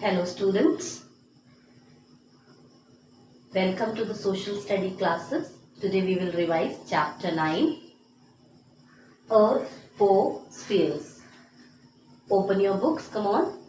Hello students, welcome to the social study classes. Today we will revise chapter 9, Earth 4 Spheres. Open your books, come on.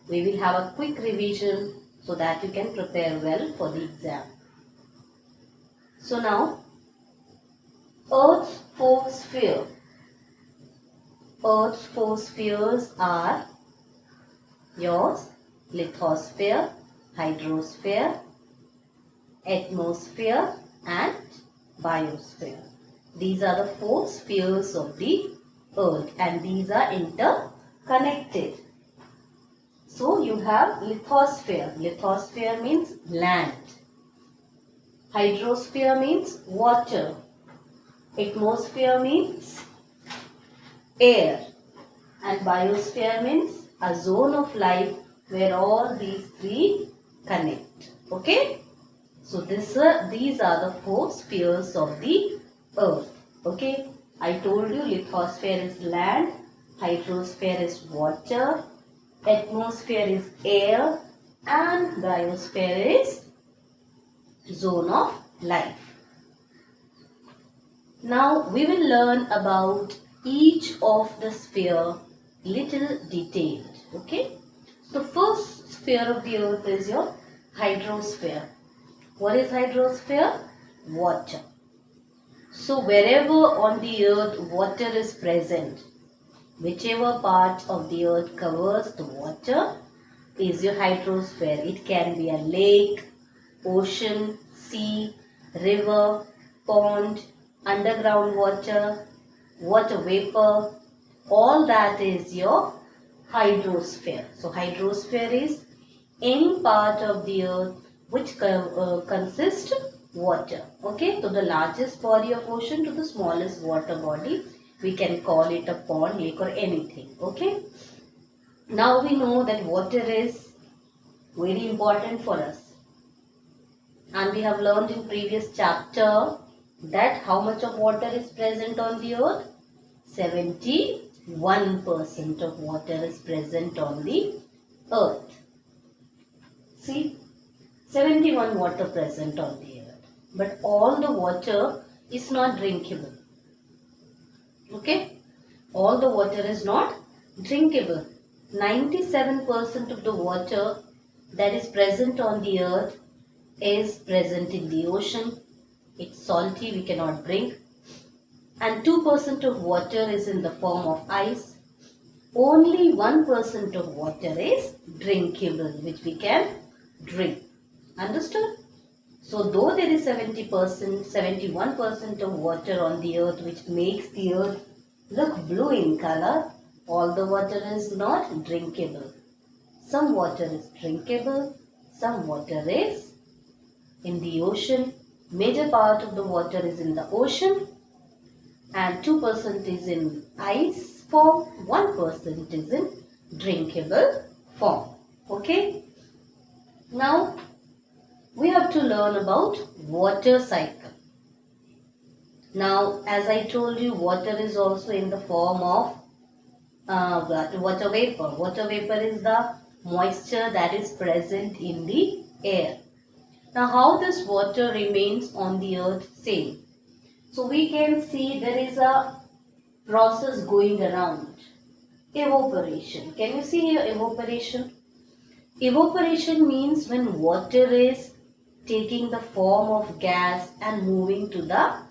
We will have a quick revision so that you can prepare well for the exam. So now, Earth's 4 spheres. Earth's 4 spheres are yours: lithosphere, hydrosphere, atmosphere and biosphere. These are the 4 spheres of the earth and these are interconnected. So you have lithosphere. Lithosphere means land. Hydrosphere means water. Atmosphere means air. And biosphere means a zone of life where all these 3 connect. Okay? So these are the 4 spheres of the earth. Okay? I told you lithosphere is land, hydrosphere is water, atmosphere is air and biosphere is zone of life. Now we will learn about each of the sphere little detailed. Okay? The first sphere of the earth is your hydrosphere. What is hydrosphere? Water. So wherever on the earth water is present, whichever part of the earth covers the water is your hydrosphere. It can be a lake, ocean, sea, river, pond, underground water, water vapor. All that is your hydrosphere. So hydrosphere is any part of the earth which consists water. Okay, so the largest body of ocean to the smallest water body, we can call it a pond, lake or anything. Okay, now we know that water is very important for us and we have learned in previous chapter that how much of water is present on the earth? 71% of water is present on the earth. See, 71 water present on the earth. But all the water is not drinkable. Okay? All the water is not drinkable. 97% of the water that is present on the earth is present in the ocean. It's salty, we cannot drink. And 2% of water is in the form of ice. Only 1% of water is drinkable, which we can drink. Understood? So though there is 71% of water on the earth which makes the earth look blue in color, all the water is not drinkable. Some water is drinkable, some water is in the ocean. Major part of the water is in the ocean and 2% is in ice form, 1% is in drinkable form. Okay? Now, we have to learn about water cycle. Now, as I told you, water is also in the form of water vapor. Water vapor is the moisture that is present in the air. Now, how this water remains on the earth same? So, we can see there is a process going around. Evaporation. Can you see here evaporation? Evaporation means when water is taking the form of gas and moving to the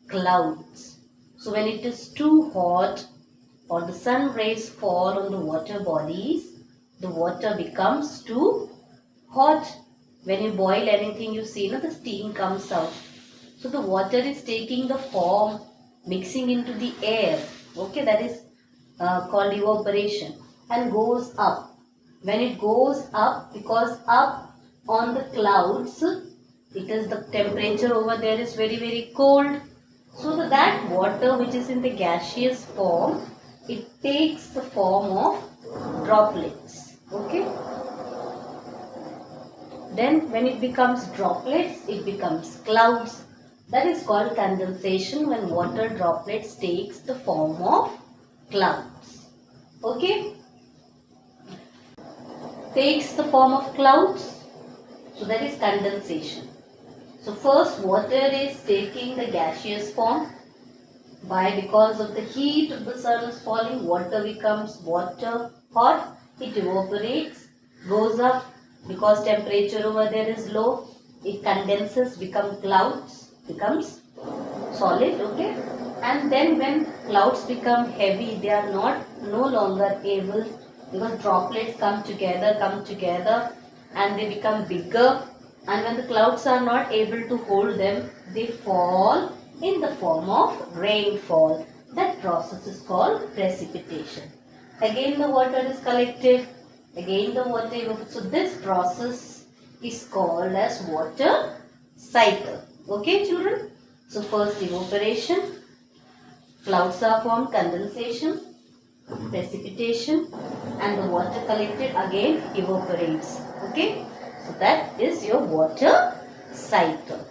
clouds. So when it is too hot or the sun rays fall on the water bodies, the water becomes too hot. When you boil anything, you see the steam comes out. So the water is taking the form, mixing into the air. Okay, that is called evaporation and goes up. When it goes up, because up on the clouds, it is the temperature over there is very, very cold. So that water which is in the gaseous form, it takes the form of droplets. Okay. Then when it becomes droplets, it becomes clouds. That is called condensation when water droplets takes the form of clouds. Okay. takes the form of clouds. So that is condensation. So first water is taking the gaseous form. Because of the heat of the sun is falling, water becomes hot, it evaporates, goes up. Because temperature over there is low, it condenses, becomes clouds, becomes solid, okay. And then when clouds become heavy, they are no longer able, because droplets come together and they become bigger, and when the clouds are not able to hold them, they fall in the form of rainfall. That process is called precipitation. Again the water is collected, again the water evaporates. So this process is called as water cycle. Okay children? So first evaporation, clouds are formed, condensation, precipitation, and the water collected again evaporates. Okay? So that is your water cycle.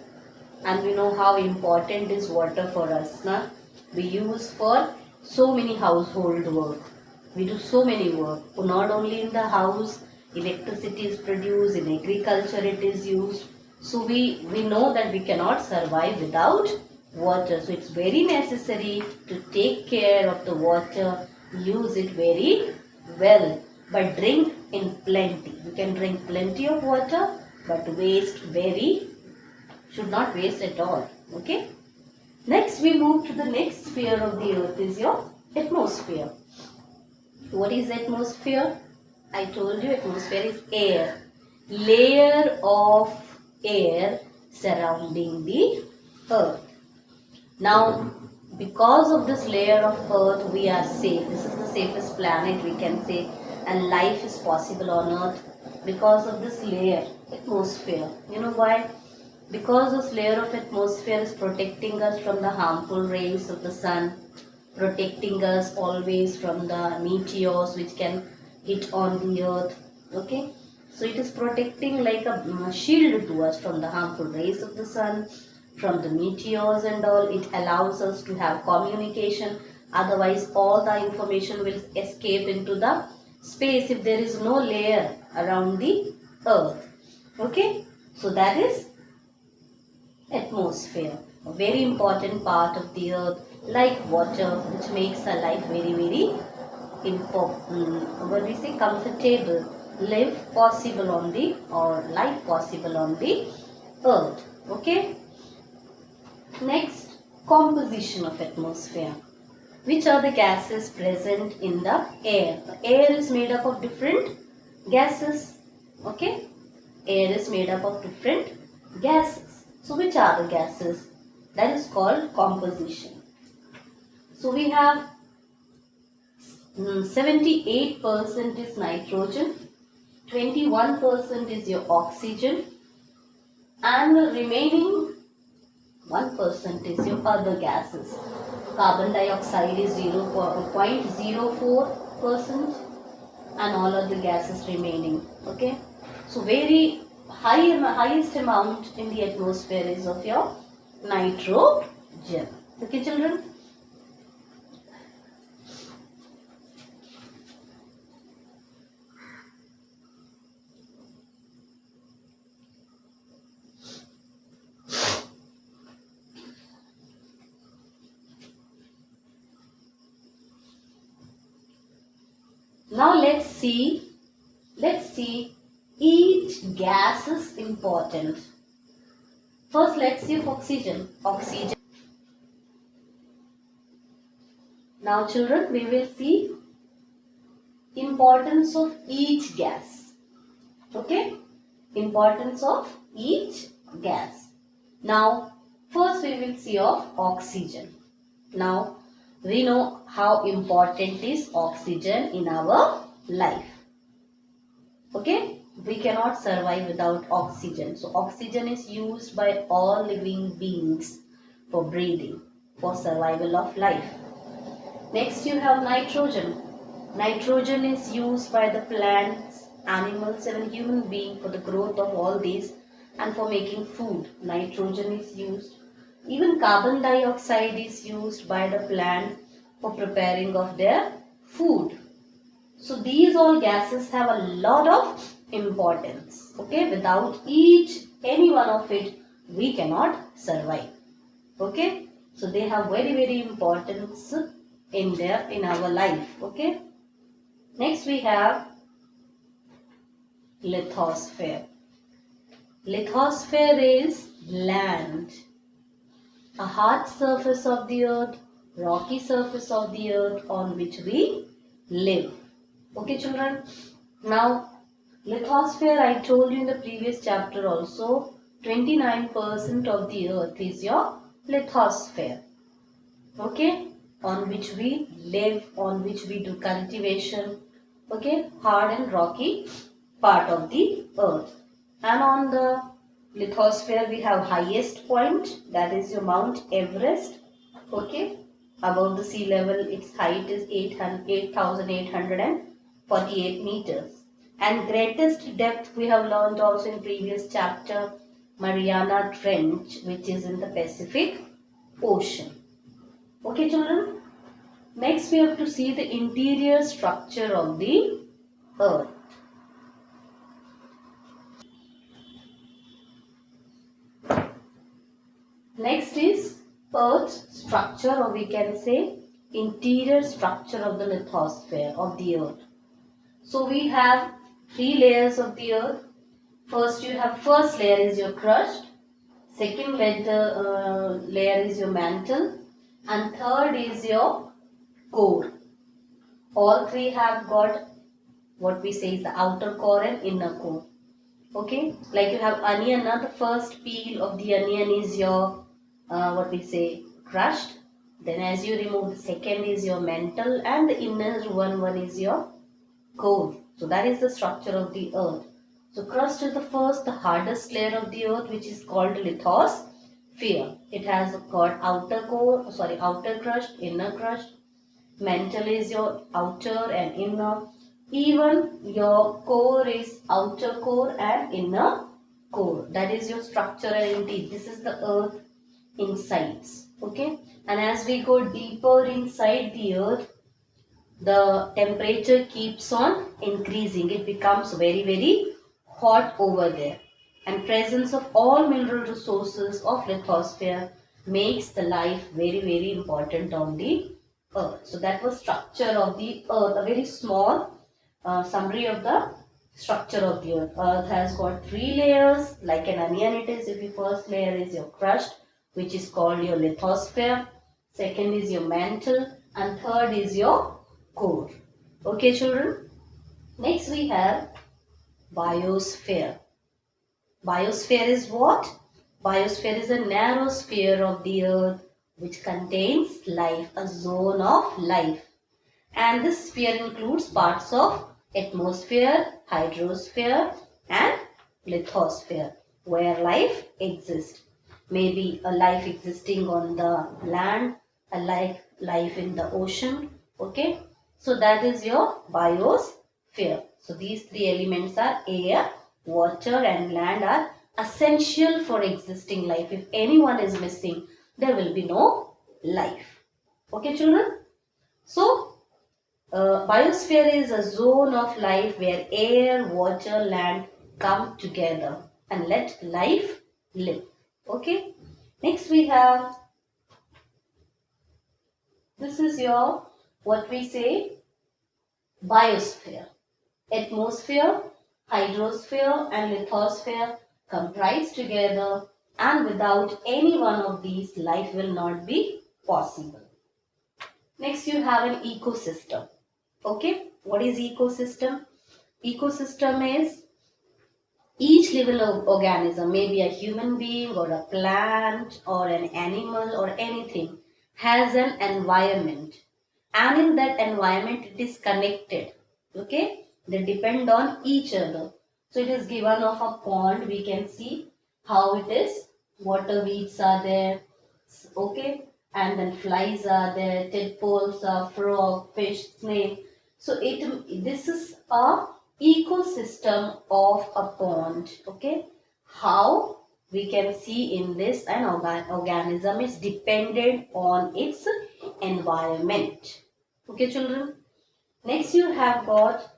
And we know how important is water for us. Na? We use for so many household work. We do so many work. Not only in the house, electricity is produced, in agriculture it is used. So we know that we cannot survive without water. So it's very necessary to take care of the water, use it very well. But drink in plenty. You can drink plenty of water, but should not waste at all. Okay. Next we move to the next sphere of the earth is your atmosphere. What is atmosphere? I told you atmosphere is air. Layer of air surrounding the earth. Now, because of this layer of earth, we are safe. This is the safest planet we can say, and life is possible on earth because of this layer, atmosphere. You know why? Because this layer of atmosphere is protecting us from the harmful rays of the sun, protecting us always from the meteors which can hit on the earth. Okay, so it is protecting like a shield to us from the harmful rays of the sun, from the meteors and all. It allows us to have communication, otherwise all the information will escape into the space if there is no layer around the earth. Okay, so that is atmosphere, a very important part of the earth, like water, which makes our life very what we say, comfortable, life possible on the earth. Okay. Next, composition of atmosphere. Which are the gases present in the air? The air is made up of different gases. Okay. Air is made up of different gases. So which are the gases? That is called composition. So we have 78% is nitrogen, 21% is your oxygen, and the remaining 1% is your other gases. Carbon dioxide is 0.04% and all other gases remaining. Okay. So very highest amount in the atmosphere is of your nitrogen. Okay children. Now let's see each gas is important. First let's see oxygen. Now children, we will see importance of each gas. Okay? Importance of each gas. Now first we will see of oxygen. Now we know how important is oxygen in our life. Okay, we cannot survive without oxygen. So oxygen is used by all living beings for breathing, for survival of life. Next you have nitrogen. Nitrogen is used by the plants, animals and human beings for the growth of all these and for making food. Nitrogen is used. Even carbon dioxide is used by the plant for preparing of their food. So these all gases have a lot of importance. Okay, without any one of it, we cannot survive. Okay, so they have very importance in our life. Okay, next we have lithosphere. Lithosphere is land, a hard surface of the earth, rocky surface of the earth on which we live. Okay, children. Now, lithosphere, I told you in the previous chapter also, 29% of the earth is your lithosphere. Okay, on which we live, on which we do cultivation. Okay, hard and rocky part of the earth. And on the lithosphere, we have highest point, that is your Mount Everest. Okay, above the sea level, its height is 8,848 meters. And greatest depth we have learned also in previous chapter, Mariana Trench, which is in the Pacific Ocean. Okay, children. Next, we have to see the interior structure of the earth. Next is earth's structure, or we can say interior structure of the lithosphere of the earth. So we have three layers of the earth. First layer is your crust, second layer is your mantle, and third is your core. All three have got what we say is the outer core and inner core. Okay, like you have onion. Now the first peel of the onion is your what we say crust. Then as you remove, the second is your mantle, and the inner one is your core. So that is the structure of the earth. So crust is the first, the hardest layer of the earth, which is called lithosphere. It has got outer crust, inner crust. Mantle is your outer and inner. Even your core is outer core and inner core. That is your structure and interior. This is the earth insides. Okay. And as we go deeper inside the earth, the temperature keeps on increasing. It becomes very hot over there. And presence of all mineral resources of lithosphere makes the life very important on the earth. So that was structure of the earth, a very small summary of the structure of the earth. Earth has got three layers, like an onion it is. If your first layer is your crust, which is called your lithosphere. Second is your mantle, and third is your core. Okay, children. Next we have biosphere. Biosphere is what? Biosphere is a narrow sphere of the earth which contains life, a zone of life. And this sphere includes parts of atmosphere, hydrosphere and lithosphere where life exists. Maybe a life existing on the land, a life in the ocean. Okay. So that is your biosphere. So these three elements are air, water and land are essential for existing life. If anyone is missing, there will be no life. Okay, children? So, biosphere is a zone of life where air, water, land come together and let life live. Okay. Next we have, this is your, what we say, biosphere. Atmosphere, hydrosphere and lithosphere comprise together, and without any one of these, life will not be possible. Next you have an ecosystem. Okay, what is ecosystem? Ecosystem is each living organism, maybe a human being or a plant or an animal or anything, has an environment, and in that environment it is connected. Okay, they depend on each other. So it is given of a pond. We can see how it is. Water weeds are there. Okay, and then flies are there, tadpoles are, frog, fish, snake. So this is a ecosystem of a pond. Okay, how we can see in this, an organism is dependent on its environment. Okay, children. Next you have got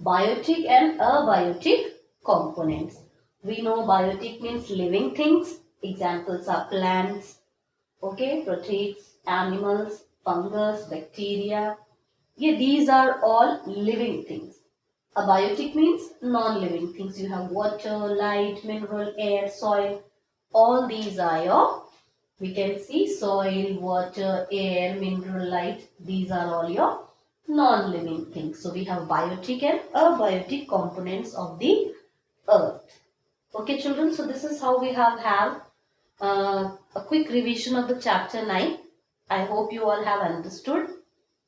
biotic and abiotic components. We know biotic means living things. Examples are plants, okay, protists, animals, fungus, bacteria. Yeah, these are all living things. Abiotic means non-living things. You have water, light, mineral, air, soil. All these are your, we can see soil, water, air, mineral, light. These are all your non-living things. So we have biotic and abiotic components of the earth. Okay, children. So this is how we have a quick revision of the chapter 9. I hope you all have understood.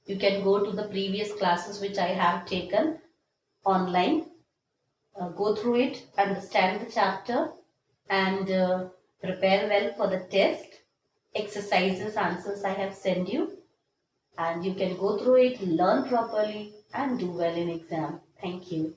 You can go to the previous classes which I have taken online. Go through it, understand the chapter, and prepare well for the test. Exercises, answers I have sent you, and you can go through it, learn properly, and do well in exam. Thank you.